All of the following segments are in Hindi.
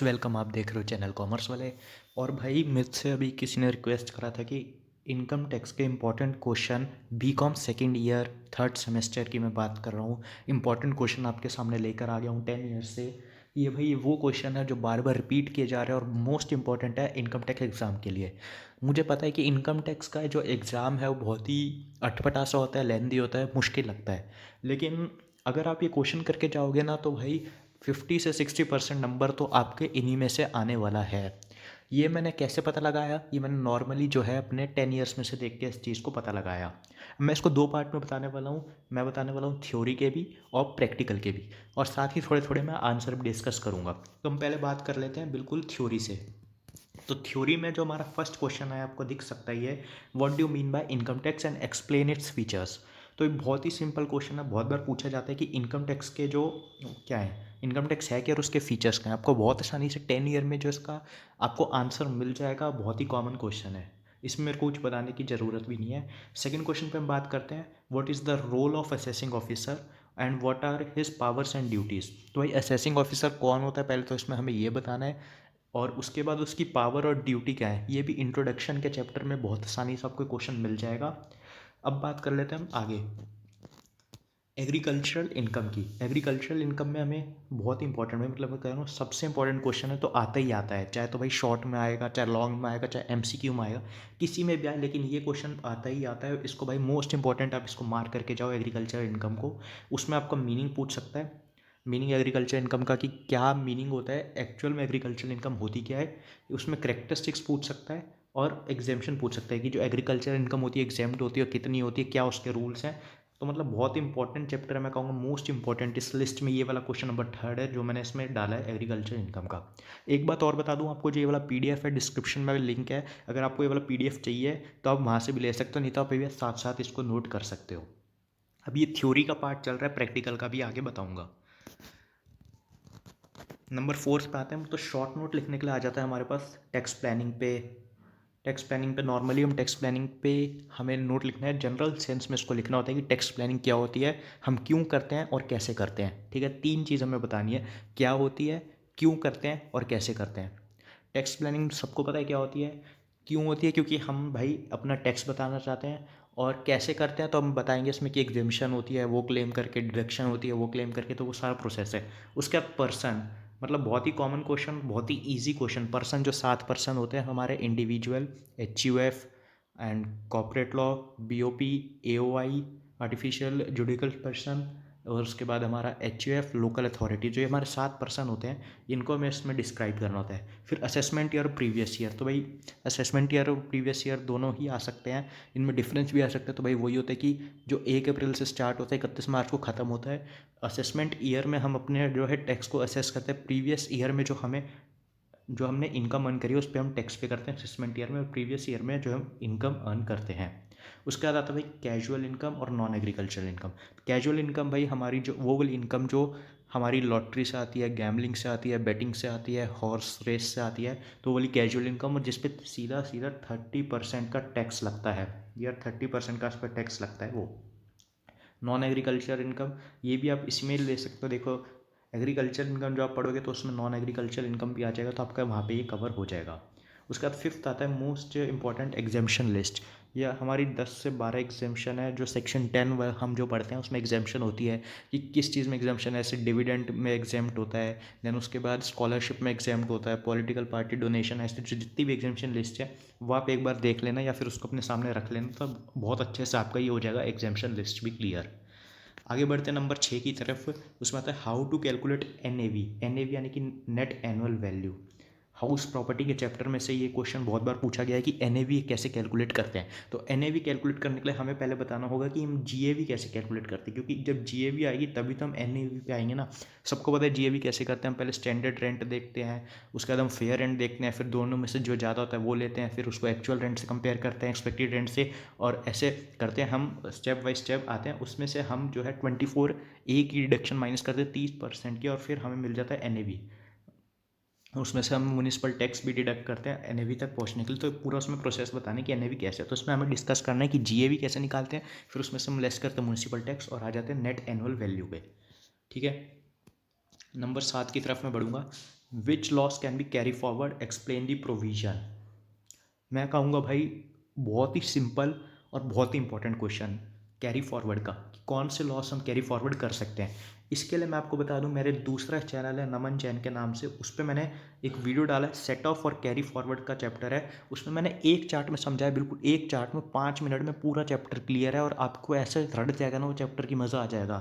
Guys welcome. आप देख रहे हो चैनल कॉमर्स वाले। और भाई मुझसे अभी किसी ने रिक्वेस्ट करा था कि इनकम टैक्स के important question BCom second year third semester की मैं बात कर रहा हूँ। इम्पोर्टेंट क्वेश्चन आपके सामने लेकर आ गया हूँ 10 ईयर्स से। ये भाई वो क्वेश्चन है जो बार बार रिपीट किए जा रहे हैं और मोस्ट इंपॉर्टेंट है इनकम टैक्स एग्ज़ाम के लिए। मुझे पता है कि इनकम टैक्स का जो एग्ज़ाम है वो बहुत ही अटपटा सा होता है, लेंदी होता है, मुश्किल लगता है। लेकिन अगर आप ये क्वेश्चन करके जाओगे ना तो भाई 50 से 60% नंबर तो आपके इन्हीं में से आने वाला है। ये मैंने कैसे पता लगाया? ये मैंने नॉर्मली जो है अपने 10 ईयर्स में से देख के इस चीज़ को पता लगाया। मैं इसको दो पार्ट में बताने वाला हूँ। मैं बताने वाला हूँ थ्योरी के भी और प्रैक्टिकल के भी, और साथ ही थोड़े थोड़े मैं आंसर भी डिस्कस करूँगा। तो हम पहले बात कर लेते हैं बिल्कुल थ्योरी से। तो थ्योरी में जो हमारा फर्स्ट क्वेश्चन है आपको दिख सकता ही है, what do you mean by income tax and explain its features. तो ये बहुत ही सिंपल क्वेश्चन है, बहुत बार पूछा जाता है कि इनकम टैक्स के जो क्या है, इनकम टैक्स है क्या और उसके फीचर्स क्या हैं। आपको बहुत आसानी से 10 ईयर में जो इसका आपको आंसर मिल जाएगा। बहुत ही कॉमन क्वेश्चन है, इसमें मेरे को कुछ बताने की ज़रूरत भी नहीं है। सेकेंड क्वेश्चन पे हम बात करते हैं, what is the role of assessing officer and what are his powers and duties. तो भाई असेसिंग ऑफिसर कौन होता है पहले तो इसमें हमें ये बताना है, और उसके बाद उसकी पावर और ड्यूटी क्या है ये भी इंट्रोडक्शन के चैप्टर में बहुत आसानी से आपको क्वेश्चन मिल जाएगा। अब बात कर लेते हैं हम आगे एग्रीकल्चरल इनकम की। एग्रीकल्चरल इनकम में हमें बहुत इंपॉर्टेंट है, मतलब मैं कह रहा हूँ सबसे इंपॉर्टेंट क्वेश्चन है, तो आता ही आता है, चाहे तो भाई शॉर्ट में आएगा, चाहे लॉन्ग में आएगा, चाहे एमसीक्यू में आएगा, किसी में भी आए, लेकिन ये क्वेश्चन आता ही आता है। इसको भाई मोस्ट इंपॉर्टेंट आप इसको मार्क करके जाओ एग्रीकल्चरल इनकम को। उसमें आपका मीनिंग पूछ सकता है, मीनिंग एग्रीकल्चर इनकम का कि क्या मीनिंग होता है, एक्चुअल में एग्रीकल्चर इनकम होती क्या है। उसमें करेक्टरिस्टिक्स पूछ सकता है और एग्जेम्पशन पूछ सकता है कि जो एग्रीकल्चर इनकम होती है एग्जेम्प्ट होती है और कितनी होती है, क्या उसके रूल्स हैं। तो मतलब बहुत इंपॉर्टेंट चैप्टर है, मैं कहूँगा मोस्ट इंपॉर्टेंट इस लिस्ट में। ये वाला क्वेश्चन नंबर थर्ड है जो मैंने इसमें डाला है एग्रीकल्चर इनकम का। एक बात और बता दूं आपको, जो ये वाला पीडीएफ है डिस्क्रिप्शन में लिंक है, अगर आपको ये वाला पीडीएफ चाहिए तो आप वहाँ से भी ले सकते हो, नहीं तो आप ये साथ साथ इसको नोट कर सकते हो। अब ये थ्योरी का पार्ट चल रहा है, प्रैक्टिकल का भी आगे बताऊँगा। नंबर 4 पे आते हैं, तो शॉर्ट नोट लिखने के लिए आ जाता है हमारे पास टैक्स प्लानिंग पे। टैक्स प्लानिंग पे नॉर्मली हम टैक्स प्लानिंग पे हमें नोट लिखना है, जनरल सेंस में इसको लिखना होता है कि टैक्स प्लानिंग क्या होती है, हम क्यों करते हैं और कैसे करते हैं। ठीक है, तीन चीज़ हमें बतानी है, क्या होती है, क्यों करते हैं और कैसे करते हैं। टैक्स प्लानिंग सबको पता है क्या होती है। क्यों होती है? क्योंकि हम भाई अपना टैक्स बताना चाहते हैं। और कैसे करते हैं तो हम बताएंगे इसमें कि एग्जेम्पशन होती है वो क्लेम करके, डिडक्शन होती है वो क्लेम करके, तो वो सारा प्रोसेस है। उसके बाद पर्सन, मतलब बहुत ही कॉमन क्वेश्चन, बहुत ही इजी क्वेश्चन। पर्सन जो 7 पर्सन होते हैं हमारे, individual, HUF and corporate law, BOP, AOI, artificial judicial person, और उसके बाद हमारा HUF, लोकल अथॉरिटी। जो ये हमारे 7 पर्सन होते हैं, इनको हमें इसमें डिस्क्राइब करना होता है। फिर असेसमेंट ईयर और प्रीवियस ईयर, तो भाई असेसमेंट ईयर और प्रीवियस ईयर दोनों ही आ सकते हैं, इनमें डिफरेंस भी आ सकता है। तो भाई वही होता है कि जो 1 अप्रैल से स्टार्ट होता है 31 मार्च को ख़त्म होता है। असेसमेंट ईयर में हम अपने जो है टैक्स को असेस करते हैं, प्रीवियस ईयर में जो हमने इनकम अर्न करी है उस पर हम टैक्स पे करते हैं असेसमेंट ईयर में, और प्रीवियस ईयर में जो हम इनकम अर्न करते हैं। उसके बाद आता है भाई कैजुअल इनकम और non agricultural income. Casual income भाई हमारी जो वो वाली इनकम जो हमारी लॉटरी से आती है, गैमलिंग से आती है, बेटिंग से आती है, हॉर्स रेस से आती है, तो वो वाली कैजुअल इनकम, और जिसपे सीधा सीधा 30% का टैक्स लगता है, यार 30% का इस पर टैक्स लगता है वो। नॉन एग्रीकल्चर इनकम, ये भी आप इसमें ले सकते हो। देखो एग्रीकल्चर इनकम जो आप पढ़ोगे तो उसमें नॉन एग्रीकल्चर इनकम भी आ जाएगा, तो आपका वहाँ पे ये कवर हो जाएगा। उसके बाद फिफ्थ आता है मोस्ट इंपॉर्टेंट एग्जाम्शन लिस्ट। यह हमारी 10 से 12 एग्जाम्शन है, जो सेक्शन 10 हम जो पढ़ते हैं उसमें एग्जाम्शन होती है कि किस चीज़ में एग्जाम्शन है। ऐसे डिविडेंड में एग्जाम्प्ट होता है, देन उसके बाद स्कॉलरशिप में एग्जाम्प्ट होता है, पॉलिटिकल पार्टी डोनेशन, ऐसे जो जितनी भी एग्जाम्शन लिस्ट है वो आप एक बार देख लेना या फिर उसको अपने सामने रख लेना, तो बहुत अच्छे से आपका ये हो जाएगा एग्जाम्शन लिस्ट भी क्लियर। आगे बढ़ते हैं नंबर 6 की तरफ। उसमें आता है how to calculate NAV। NAV यानी कि net annual value. House property के चैप्टर में से ये क्वेश्चन बहुत बार पूछा गया है कि NAV कैसे कैलकुलेट करते हैं। तो NAV कैलकुलेट करने के लिए हमें पहले बताना होगा कि हम GAV कैसे कैलकुलेट करते हैं, क्योंकि जब GAV आएगी तभी तो हम NAV पे आएंगे ना। सबको पता है GAV कैसे करते हैं, हम पहले स्टैंडर्ड रेंट देखते हैं, उसके बाद हम फेयर रेंट देखते हैं, फिर दोनों में से जो ज़्यादा होता है वो लेते हैं, फिर उसको एक्चुअल रेंट से कंपेयर करते हैं, एक्सपेक्टेड रेंट से, और ऐसे करते हैं हम, स्टेप बाय स्टेप आते हैं। उसमें से हम जो है 24A की डिडक्शन माइनस करते हैं 30% की, और फिर हमें मिल जाता है NAV। उसमें से हम म्यूनिसिपल टैक्स भी डिडक्ट करते हैं NAV तक पहुंचने के लिए। तो पूरा उसमें प्रोसेस बताने कि NAV कैसे है, तो इसमें हमें डिस्कस करना है कि GAV कैसे निकालते हैं, फिर उसमें से हम लेस करते हैं म्यूनिसिपल टैक्स और आ जाते हैं नेट एनुअल वैल्यू पे। ठीक है, नंबर 7 की तरफ मैं बढ़ूंगा। Which loss can be carry forward, explain the provision. मैं कहूँगा भाई बहुत ही सिंपल और बहुत ही इंपॉर्टेंट क्वेश्चन कैरी फॉरवर्ड का, कि कौन से लॉस हम कैरी फॉरवर्ड कर सकते हैं। इसके लिए मैं आपको बता दूं, मेरे दूसरा चैनल है नमन जैन के नाम से, उस पर मैंने एक वीडियो डाला है, सेट ऑफ और कैरी फॉरवर्ड का चैप्टर है। उसमें मैंने एक चार्ट में समझाया, बिल्कुल एक चार्ट में 5 मिनट में पूरा चैप्टर क्लियर है, और आपको ऐसे रट जाएगा ना वो चैप्टर की, मज़ा आ जाएगा।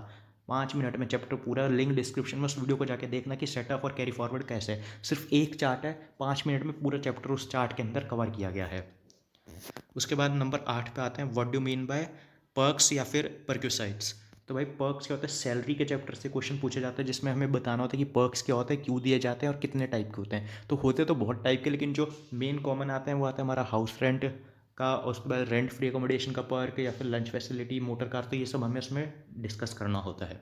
5 मिनट में चैप्टर पूरा, लिंक डिस्क्रिप्शन में उस वीडियो को जाके देखना कि सेट ऑफ और कैरी फॉरवर्ड कैसे है। सिर्फ एक चार्ट है, 5 मिनट में पूरा चैप्टर उस चार्ट के अंदर कवर किया गया है। उसके बाद नंबर 8 पे आते हैं, what do mean by perks या फिर परक्यूसाइड्स। तो भाई पर्क्स क्या होता है, सैलरी के चैप्टर से क्वेश्चन पूछे जाते हैं, जिसमें हमें बताना होता है कि पर्क्स क्या होता है, क्यों दिए जाते हैं और कितने टाइप के होते हैं। तो होते तो बहुत टाइप के, लेकिन जो मेन कॉमन आते हैं वो आता है हमारा हाउस रेंट का, और उसके बाद रेंट फ्री अकोमोडेशन का पर्क, या फिर लंच फैसिलिटी, मोटर कार, तो ये सब हमें उसमें डिस्कस करना होता है।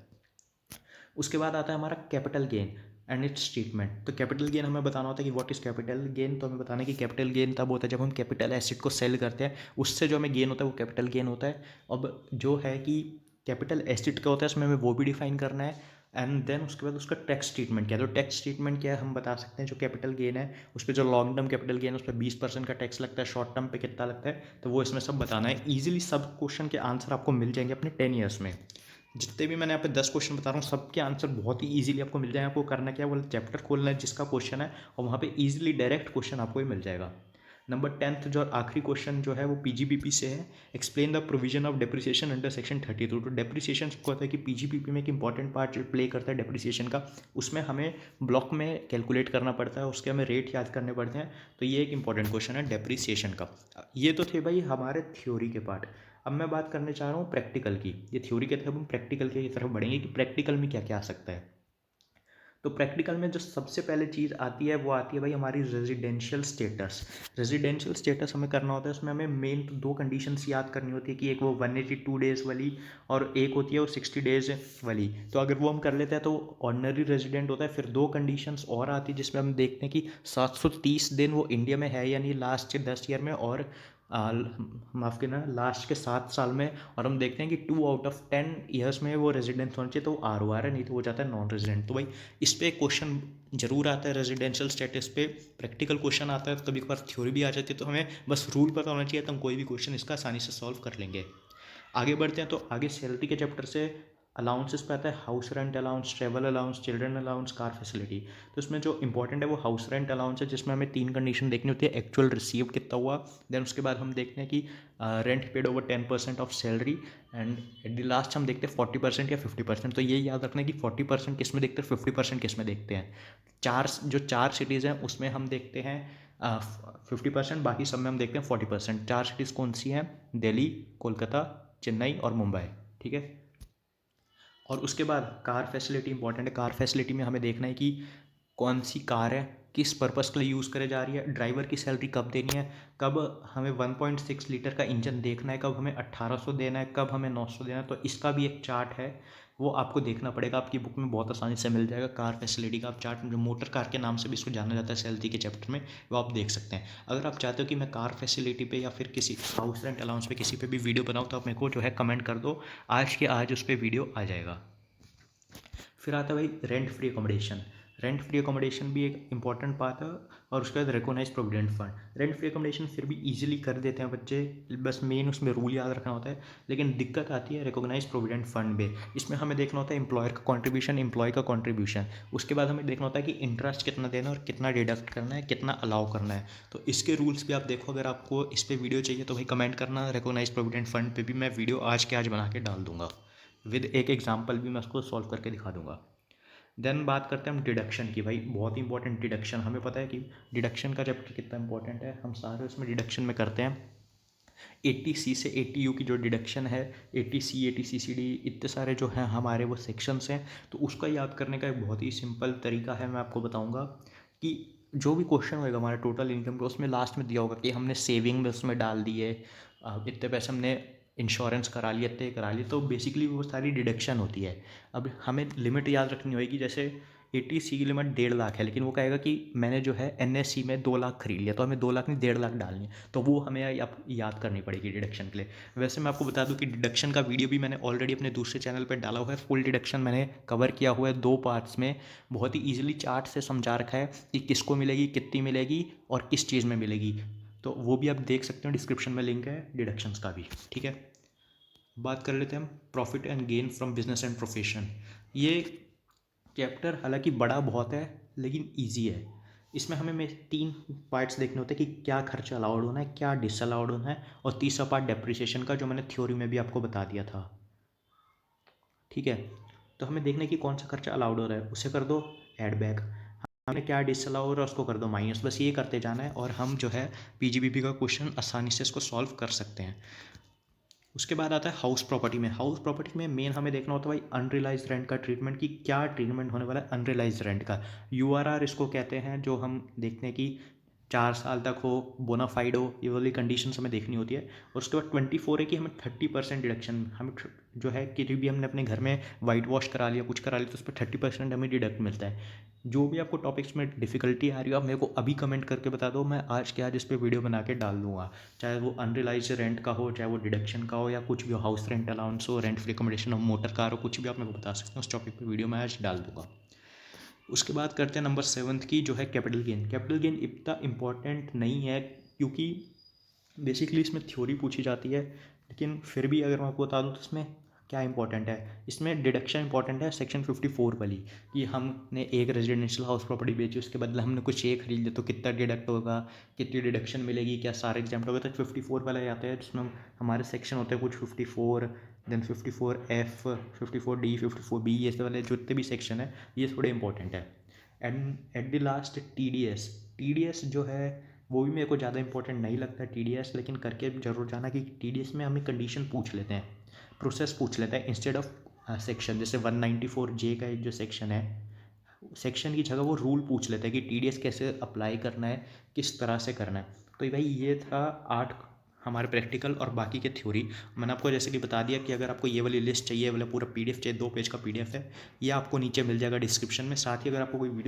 उसके बाद आता है हमारा capital gain and it's treatment. तो कैपिटल गेन हमें बताना होता है कि व्हाट इज़ कैपिटल गेन। तो हमें बताना है कि कैपिटल गेन तब होता है जब हम कैपिटल एसेट को सेल करते हैं, उससे जो हमें गेन होता है वो कैपिटल गेन होता है। अब जो है कि कैपिटल एसेट का होता है, उसमें हमें वो भी डिफाइन करना है। एंड देन उसके बाद उसका टैक्स ट्रीटमेंट क्या है। तो टैक्स ट्रीटमेंट क्या है हम बता सकते हैं, जो कैपिटल गेन है उस पर, जो लॉन्ग टर्म कैपिटल गेन है उस पर 20% का टैक्स लगता है, शॉर्ट टर्म पे कितना लगता है, तो वो इसमें सब बताना है। ईजिली सब क्वेश्चन के आंसर आपको मिल जाएंगे अपने 10 ईयर्स में। जितने भी मैंने यहाँ पे 10 क्वेश्चन बता रहा हूँ, सबके आंसर बहुत ही इजीली आपको मिल जाएंगे। आपको करना क्या है, वो चैप्टर खोलना है जिसका क्वेश्चन है, और वहाँ पे इजीली डायरेक्ट क्वेश्चन आपको ही मिल जाएगा। नंबर 10th जो आखिरी क्वेश्चन जो है वो पीजीबीपी से है, explain the provision of depreciation under section 32। तो डेप्रिसिएशन को होता है कि पीजीबीपी में एक इंपॉर्टेंट पार्ट प्ले करता है डेप्रिसिएशन का, उसमें हमें ब्लॉक में कैलकुलेट करना पड़ता है, उसके हमें रेट याद करने पड़ते हैं। तो ये एक इंपॉर्टेंट क्वेश्चन है डेप्रिसिएशन का। ये तो थे भाई हमारे थ्योरी के पार्ट। अब मैं बात करने चाह रहा हूँ प्रैक्टिकल की। ये थ्योरी के थे, अब हम प्रैक्टिकल की तरफ बढ़ेंगे कि प्रैक्टिकल में क्या क्या आ सकता है। तो प्रैक्टिकल में जो सबसे पहले चीज़ आती है वो आती है भाई हमारी रेजिडेंशियल स्टेटस। रेजिडेंशियल स्टेटस हमें करना होता है, उसमें हमें मेन तो 2 कंडीशंस याद करनी होती है, कि एक वो 182 डेज़ वाली, और एक होती है वो 60 डेज़ वाली। तो अगर वो हम कर लेते हैं तो ऑर्डनरी रेजिडेंट होता है। फिर 2 कंडीशंस और आती है जिसमें हम देखते हैं कि 730 दिन वो इंडिया में है या नहीं लास्ट के 10 ईयर में, और माफ़ करना लास्ट के 7 साल में। और हम देखते हैं कि 2 आउट ऑफ 10 ईयर्स में वो रेजिडेंट होना चाहिए, तो वो ROR है, नहीं तो हो जाता है नॉन रेजिडेंट। तो भाई इस पर क्वेश्चन जरूर आता है, रेजिडेंशियल स्टेटस पे प्रैक्टिकल क्वेश्चन आता है, तो कभी कभार थ्योरी भी आ जाती है। तो हमें बस रूल पता होना चाहिए, तो हम कोई भी क्वेश्चन इसका आसानी से सॉल्व कर लेंगे। आगे बढ़ते हैं, तो आगे सैलरी के चैप्टर से अलाउंसेस पे आता है, house rent allowance, travel allowance, children allowance, car facility. तो इसमें जो इंपॉर्टेंट है वो हाउस रेंट अलाउंस है, जिसमें हमें 3 कंडीशन देखनी होती है, एक्चुअल रिसीव कितना हुआ, देन उसके बाद हम देखते हैं कि rent paid over 10% of salary, and at the last हम देखते हैं 40% या 50%। तो ये याद रखना है कि 40% किस में देखते हैं, 50% किस में देखते हैं। चार सिटीज़ हैं उसमें हम देखते हैं 50%, बाकी सब में हम देखते हैं 40%। 4 सिटीज़ कौन सी हैं, दिल्ली, कोलकाता, चेन्नई और मुंबई, ठीक है। और उसके बाद कार फैसिलिटी इंपॉर्टेंट है। कार फैसिलिटी में हमें देखना है कि कौन सी कार है, किस पर्पज़ के लिए यूज़ करे जा रही है, ड्राइवर की सैलरी कब देनी है, कब हमें 1.6 लीटर का इंजन देखना है, कब हमें 1800 देना है, कब हमें 900 देना है। तो इसका भी एक चार्ट है, वो आपको देखना पड़ेगा। आपकी बुक में बहुत आसानी से मिल जाएगा कार फैसिलिटी का आप चार्ट, जो मोटर कार के नाम से भी इसको जाना जाता है सैलरी के चैप्टर में, वो आप देख सकते हैं। अगर आप चाहते हो कि मैं कार फैसिलिटी पे या फिर किसी हाउस रेंट अलाउंस पे किसी पे भी वीडियो बनाऊँ, तो आप मेरे को जो है कमेंट कर दो, आज के आज उस पर वीडियो आ जाएगा। फिर आता है भाई rent free accommodation. Rent free accommodation भी एक इंपॉर्टेंट पार्ट है। और उसके बाद recognize provident fund. Rent free accommodation फिर भी इजीली कर देते हैं बच्चे, बस मेन उसमें रूल याद रखना होता है। लेकिन दिक्कत आती है रिकॉग्नाइज प्रोविडेंट फंड में। इसमें हमें देखना होता है एम्प्लॉयर का कॉन्ट्रीब्यूशन, एम्प्लॉय का कॉन्ट्रीब्यूशन। उसके बाद हमें देखना होता है कि इंटरेस्ट कितना देना है और कितना डिडक्ट करना है, कितना अलाउ करना है। तो इसके रूल्स भी आप देखो। अगर आपको इस पर वीडियो चाहिए तो भाई कमेंट करना। रिकॉग्नाइज प्रोविडेंट फंड पर भी मैं वीडियो आज के आज बना के डाल दूंगा, विद एक एग्जाम्पल भी मैं उसको सॉल्व करके दिखा दूंगा। देन बात करते हैं हम डिडक्शन की। भाई बहुत ही इंपॉर्टेंट डिडक्शन, हमें पता है कि डिडक्शन का चैप्टर कितना इंपॉर्टेंट है, हम सारे उसमें डिडक्शन में करते हैं। 80C से 80U की जो डिडक्शन है, 80C 80CCD इतने सारे जो हैं हमारे वो सेक्शंस हैं। तो उसका याद करने का एक बहुत ही सिंपल तरीका है, मैं आपको बताऊंगा कि जो भी क्वेश्चन होएगा हमारे टोटल इनकम का, उसमें लास्ट में दिया होगा कि हमने सेविंग में उसमें डाल दिए, इतने पैसे हमने इंश्योरेंस करा लिए, तो बेसिकली वो सारी डिडक्शन होती है। अब हमें लिमिट याद रखनी होगी, जैसे ATC की लिमिट 1.5 लाख है, लेकिन वो कहेगा कि मैंने जो है NSE में 2 लाख खरीद लिया, तो हमें 2 लाख नहीं 1.5 लाख डालनी है, तो वो हमें याद करनी पड़ेगी डिडक्शन के लिए। वैसे मैं आपको बता दूं कि डिडक्शन का वीडियो भी मैंने ऑलरेडी अपने दूसरे चैनल पर डाला हुआ है। फुल डिडक्शन मैंने कवर किया हुआ है 2 पार्ट्स में, बहुत ही ईजिली चार्ट से समझा रखा है कि किसको मिलेगी, कितनी मिलेगी और किस चीज़ में मिलेगी, तो वो भी आप देख सकते हो, डिस्क्रिप्शन में लिंक है डिडक्शंस का भी। ठीक है, बात कर लेते हैं हम profit and gain from business and profession. ये चैप्टर हालांकि बड़ा बहुत है लेकिन ईजी है। इसमें हमें 3 पार्ट्स देखने होते हैं कि क्या खर्चा अलाउड होना है, क्या डिसअलाउड होना है, और तीसरा पार्ट डेप्रिसिएशन का, जो मैंने थ्योरी में भी आपको बता दिया था। ठीक है, तो हमें देखना है कि कौन सा खर्चा अलाउड हो रहा है, उसे कर दो एड बैक। हमने क्या डिसअलाउ हो रहा है उसको कर दो माइनस। बस ये करते जाना है और हम जो है PGBP का क्वेश्चन आसानी से इसको सॉल्व कर सकते हैं। उसके बाद आता है हाउस प्रॉपर्टी में। हाउस प्रॉपर्टी में मेन हमें देखना होता है भाई अनरियलाइज रेंट का ट्रीटमेंट, कि क्या ट्रीटमेंट होने वाला है अनरियलाइज रेंट का। URR इसको कहते हैं, जो हम देखते हैं कि 4 साल तक हो, बोनाफाइड हो, ये वाली कंडीशन हमें देखनी होती है। और उसके बाद 24 है कि हमें 30% डिडक्शन, हमें जो है कि भी हमने अपने घर में वाइट वॉश करा लिया, कुछ करा लिया, तो उस पर 30% हमें डिडक्ट मिलता है। जो भी आपको टॉपिक्स में डिफिकल्टी आ रही हो, आप मेरे को अभी कमेंट करके बता दो, मैं आज के आज इस पर वीडियो बना के डाल दूंगा। चाहे वो अनरियलाइज रेंट का हो, चाहे वो डिडक्शन का हो, या कुछ भी हो, हाउस रेंट अलाउंस हो, रेंट फ्री अकोमोडेशन हो, मोटर कार हो, कुछ भी आप मेरे को बता सकते हैं, उस टॉपिक पर वीडियो मैं आज डाल दूंगा। उसके बाद करते हैं नंबर 7 की, जो है कैपिटल गेन। कैपिटल गेन इतना इम्पॉर्टेंट नहीं है, क्योंकि बेसिकली इसमें थ्योरी पूछी जाती है, लेकिन फिर भी अगर मैं आपको बता दूँ तो इसमें क्या इंपॉर्टेंट है। इसमें डिडक्शन इंपॉर्टेंट है, सेक्शन 54 वाली, कि हमने एक रेजिडेंशियल हाउस प्रॉपर्टी बेची, उसके बदले हमने कुछ एक खरीद लिया, तो कितना डिडक्ट होगा, कितनी डिडक्शन मिलेगी, क्या सारे एग्जाम्प्ट होगा, तो 54 वाला आता है, जिसमें हमारे सेक्शन होते हैं कुछ 54, देन 54F, 54D, 54B, ये सब वाले जितने भी सेक्शन है ये थोड़े इंपॉर्टेंट है। And at the last TDS जो है वो भी मेरे को ज़्यादा इंपॉर्टेंट नहीं लगता TDS, लेकिन करके जरूर जाना कि TDS में हमें कंडीशन पूछ लेते हैं, प्रोसेस पूछ लेते हैं इंस्टेड ऑफ सेक्शन। जैसे 194J का एक जो सेक्शन है, सेक्शन की जगह वो रूल पूछ लेते हैं कि TDS कैसे अप्लाई करना है, किस तरह से करना है। तो भाई ये था 8 हमारे प्रैक्टिकल और बाकी के थ्योरी। मैंने आपको जैसे कि बता दिया कि अगर आपको ये वाली लिस्ट चाहिए, वाला पूरा PDF चाहिए, 2 पेज का PDF है, ये आपको नीचे मिल जाएगा डिस्क्रिप्शन में। साथ ही अगर आपको कोई वीडियो